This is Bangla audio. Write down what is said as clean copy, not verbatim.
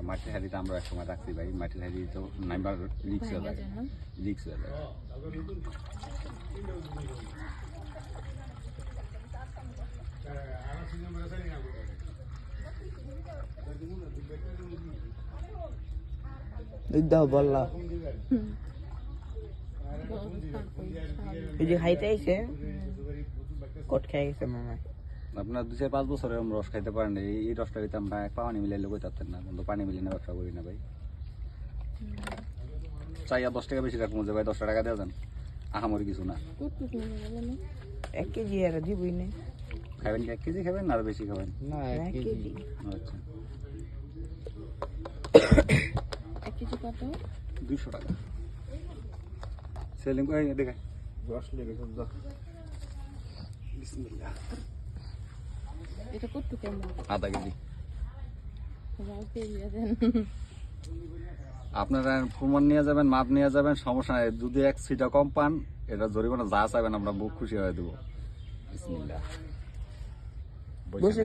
মাটির হাঁড়িতে আমরা এক সময় রাখছি ভাই, মাটির হাঁড়ি তো নাইবার রিক্স হয়ে যায়, রিক্স হয়ে যায়। বললা এই যে খাইতে আইছে কট খাই গেছে মামা। আপনার 2-5 বছর এরকম রস খাইতে পারেন, এই রসটা দিতে আমরা পানি মিলাইলে কই থাকতেন না, কিন্তু পানি মিলিয়ে না ব্যবসা করি না ভাই। চাইয়া 10 টাকা বেশি রাখবো যে ভাই 10 টাকা দেওয়া যান, আহামরি কিছু না। 1 কেজি আর দিবই না। খাবেন কি 1 কেজি খাবেন না আর বেশি খাবেন? না 1 কেজি। আচ্ছা 1 কেজি কত? 200 টাকা সেলিং করে দেখা রস লেগে সব যা। বিসমিল্লাহ। এটা কত কেমন? আধা কেজি। রাও পেরিয়ে দেন। আপনারা প্রমাণ নিয়ে যাবেন, মাপ নিয়ে যাবেন, সমস্যা নাই। যদি 1 সিটা কম পান এটা জরিমানা যা চাইবেন আমরা বুক খুশি হয়ে দেবো। বিসমিল্লাহ।